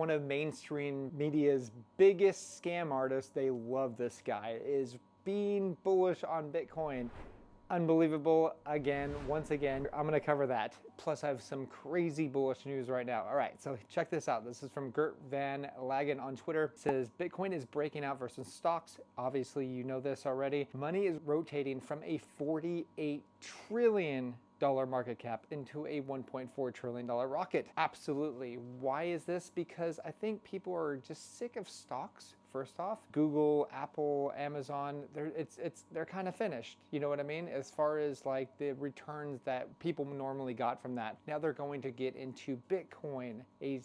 one of mainstream media's biggest scam artists, they love this guy, is being bullish on Bitcoin. Unbelievable. Again, once again, I'm going to cover that. Plus, I have some crazy bullish news right now. All right, so check this out. This is from Gert Van Lagen on Twitter. It says, Bitcoin is breaking out versus stocks. Obviously, you know this already. Money is rotating from a $48 trillion market cap into a $1.4 trillion rocket. Absolutely. Why is this? Because I think people are just sick of stocks. First off, Google, Apple, Amazon, they're kind of finished. You know what I mean? As far as like the returns that people normally got from that. Now they're going to get into Bitcoin, a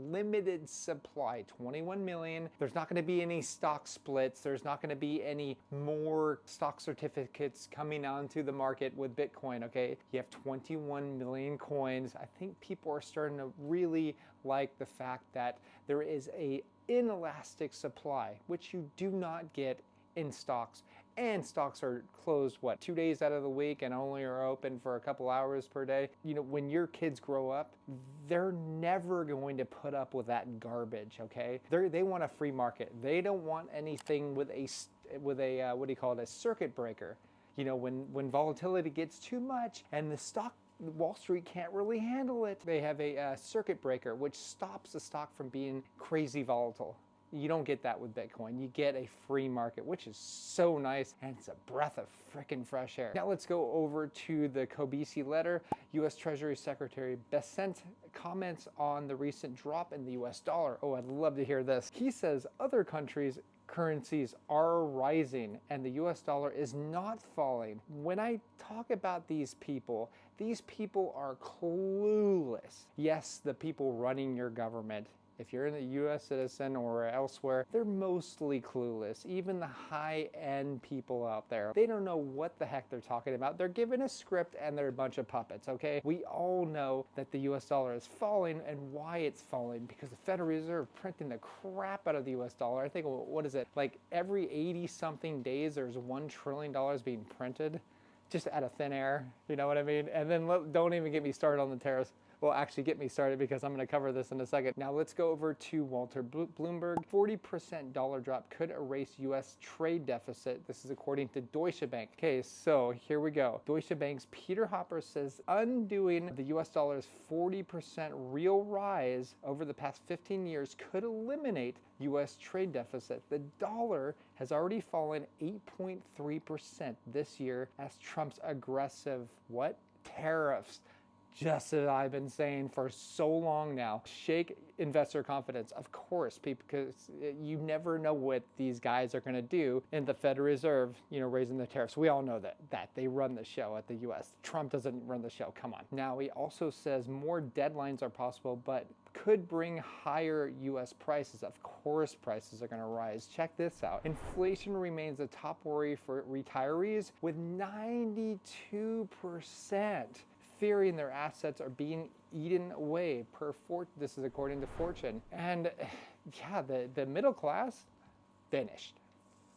limited supply, 21 million. There's not going to be any stock splits. There's not going to be any more stock certificates coming onto the market with Bitcoin, okay? You have 21 million coins. I think people are starting to really like the fact that there is a inelastic supply, which you do not get in stocks. And stocks are closed, what, 2 days out of the week and only are open for a couple hours per day. You know, when your kids grow up, they're never going to put up with that garbage, okay? They want a free market. They don't want anything with a what do you call it, a circuit breaker. You know, when volatility gets too much and Wall Street can't really handle it, they have a circuit breaker which stops the stock from being crazy volatile. You don't get that with Bitcoin. You get a free market, which is so nice, and it's a breath of freaking fresh air. Now let's go over to the Kobisi letter. U.S. Treasury Secretary Bessent comments on the recent drop in the U.S. dollar. Oh, I'd love to hear this. He says other currencies are rising and the US dollar is not falling. When I talk about these people are clueless. Yes, the people running your government, if you're a US citizen or elsewhere, they're mostly clueless. Even the high-end people out there, they don't know what the heck they're talking about. They're given a script and they're a bunch of puppets, okay? We all know that the US dollar is falling and why it's falling, because the Federal Reserve printing the crap out of the US dollar. I think, what is it? Like every 80-something days, there's $1 trillion being printed just out of thin air, you know what I mean? And then don't even get me started on the tariffs. Well, actually get me started because I'm going to cover this in a second. Now let's go over to Walter Bloomberg. 40% dollar drop could erase U.S. trade deficit. This is according to Deutsche Bank. Okay, so here we go. Deutsche Bank's Peter Hopper says undoing the U.S. dollar's 40% real rise over the past 15 years could eliminate U.S. trade deficit. The dollar has already fallen 8.3% this year as Trump's aggressive, tariffs. Just as I've been saying for so long now, shake investor confidence, of course, because you never know what these guys are going to do in the Federal Reserve, raising the tariffs. We all know that they run the show at the U.S. Trump doesn't run the show. Come on. Now, he also says more deadlines are possible, but could bring higher U.S. prices. Of course, prices are going to rise. Check this out. Inflation remains a top worry for retirees, with 92% fearing their assets are being eaten away this is according to Fortune. And yeah, the middle class, finished.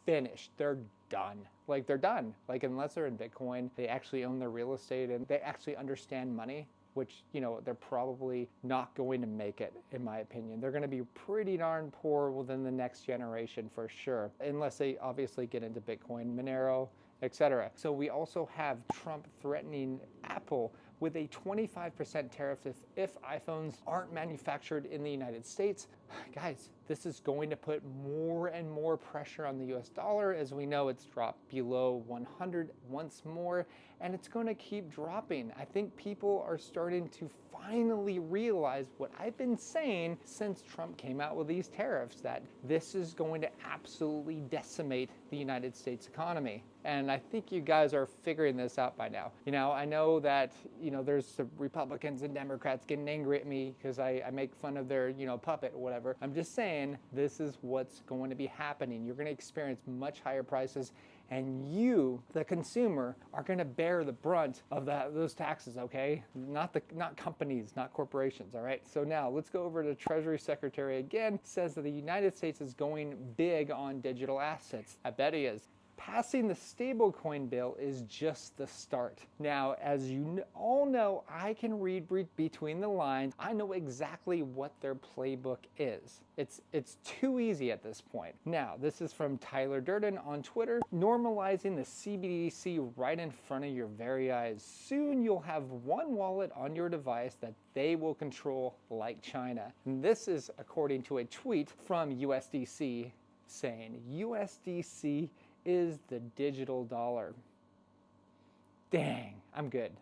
They're done. They're done. Unless they're in Bitcoin, they actually own their real estate and they actually understand money, which, they're probably not going to make it, in my opinion. They're going to be pretty darn poor within the next generation for sure, unless they obviously get into Bitcoin, Monero, etc. So we also have Trump threatening Apple with a 25% tariff if iPhones aren't manufactured in the United States. Guys, this is going to put more and more pressure on the US dollar. As we know, it's dropped below 100 once more, and it's going to keep dropping. I think people are starting to finally realize what I've been saying since Trump came out with these tariffs, that this is going to absolutely decimate the United States economy. And I think you guys are figuring this out by now. I know that, there's some Republicans and Democrats getting angry at me because I make fun of their, puppet or whatever. I'm just saying this is what's going to be happening. You're going to experience much higher prices, and you, the consumer, are going to bear the brunt of those taxes, okay? Not companies, not corporations, all right? So now let's go over to Treasury Secretary again. Says that the United States is going big on digital assets. I bet he is. Passing the stablecoin bill is just the start. Now, as you all know, I can read between the lines. I know exactly what their playbook is. It's too easy at this point. Now, this is from Tyler Durden on Twitter. Normalizing the CBDC right in front of your very eyes. Soon you'll have one wallet on your device that they will control like China. And this is according to a tweet from USDC saying USDC is the digital dollar. Dang, I'm good.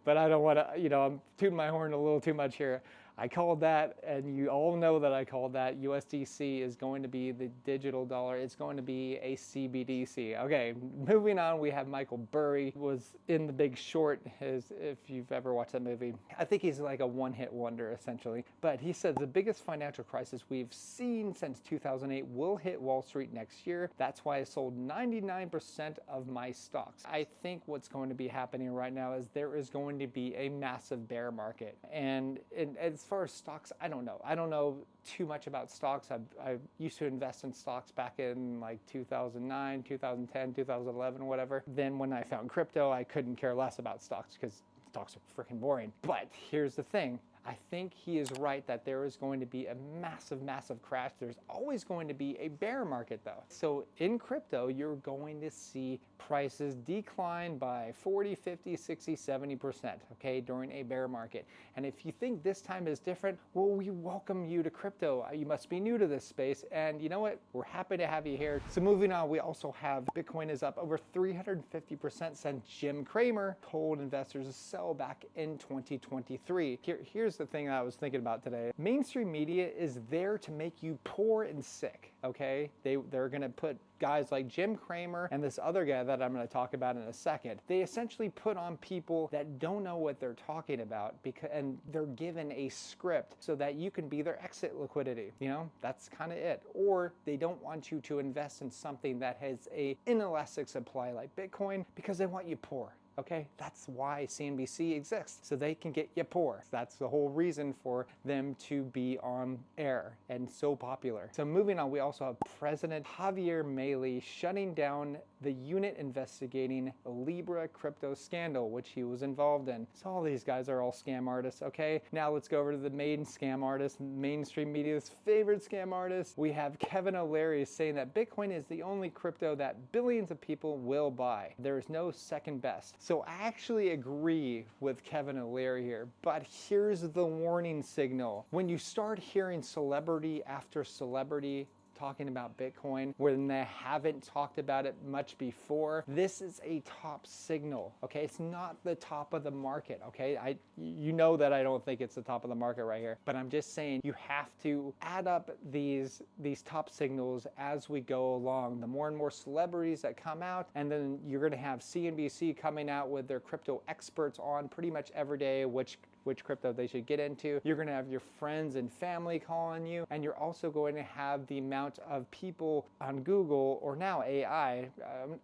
But I don't want to, I'm tooting my horn a little too much here. I called that, and you all know that I called that. USDC is going to be the digital dollar. It's going to be a CBDC. Okay, moving on, we have Michael Burry, who was in The Big Short, if you've ever watched that movie. I think he's like a one-hit wonder, essentially. But he said the biggest financial crisis we've seen since 2008 will hit Wall Street next year. That's why I sold 99% of my stocks. I think what's going to be happening right now is there is going to be a massive bear market. And as far as stocks, I don't know. I don't know too much about stocks. I used to invest in stocks back in like 2009, 2010, 2011, whatever. Then when I found crypto, I couldn't care less about stocks because stocks are freaking boring. But here's the thing. I think he is right that there is going to be a massive, massive crash. There's always going to be a bear market though. So in crypto, you're going to see prices decline by 40, 50, 60, 70%, okay, during a bear market. And if you think this time is different, well, we welcome you to crypto. You must be new to this space. And you know what? We're happy to have you here. So moving on, we also have Bitcoin is up over 350% since Jim Cramer told investors to sell back in 2023. Here's the thing I was thinking about today. Mainstream media is there to make you poor and sick, okay? They're gonna put guys like Jim Cramer and this other guy that I'm going to talk about in a second. They essentially put on people that don't know what they're talking about and they're given a script so that you can be their exit liquidity. You know, that's kind of it. Or they don't want you to invest in something that has an inelastic supply like Bitcoin because they want you poor. Okay, that's why CNBC exists, so they can get you poor. That's the whole reason for them to be on air and so popular. So moving on, we also have President Javier Milei shutting down the unit investigating the Libra crypto scandal, which he was involved in. So all these guys are all scam artists, okay? Now let's go over to the main scam artist, mainstream media's favorite scam artist. We have Kevin O'Leary saying that Bitcoin is the only crypto that billions of people will buy. There is no second best. So I actually agree with Kevin O'Leary here, but here's the warning signal. When you start hearing celebrity after celebrity talking about Bitcoin when they haven't talked about it much before, this is a top signal, okay? It's not the top of the market, okay? You know that I don't think it's the top of the market right here, but I'm just saying you have to add up these top signals as we go along. The more and more celebrities that come out, and then you're gonna have CNBC coming out with their crypto experts on pretty much every day, which crypto they should get into. You're going to have your friends and family calling you, and you're also going to have the amount of people on Google or now AI.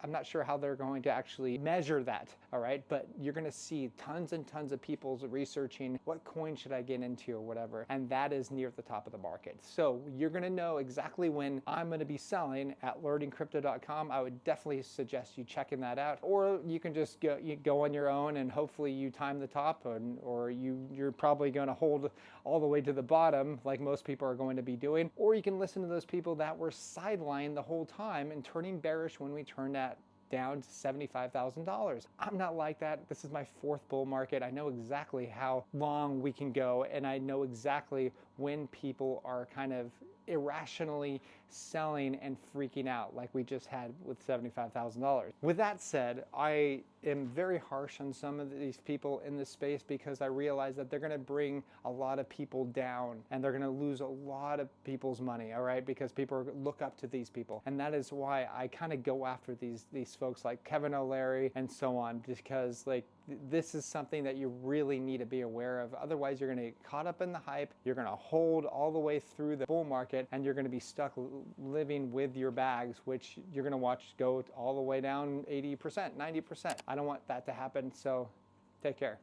I'm not sure how they're going to actually measure that, all right? But you're going to see tons and tons of people researching what coin should I get into or whatever, and that is near the top of the market. So you're going to know exactly when I'm going to be selling at learningcrypto.com. I would definitely suggest you checking that out, or you can just go on your own and hopefully you time the top, or you're probably going to hold all the way to the bottom like most people are going to be doing, or you can listen to those people that were sidelined the whole time and turning bearish when we turned that down to $75,000. I'm not like that. This is my fourth bull market. I know exactly how long we can go, and I know exactly when people are kind of irrationally selling and freaking out like we just had with $75,000. With that said, I am very harsh on some of these people in this space because I realize that they're going to bring a lot of people down and they're going to lose a lot of people's money, all right? Because people look up to these people. And that is why I kind of go after these folks like Kevin O'Leary and so on, because like this is something that you really need to be aware of. Otherwise, you're going to get caught up in the hype. You're going to hold all the way through the bull market and you're going to be stuck living with your bags, which you're going to watch go all the way down 80%, 90%. I don't want that to happen, so take care.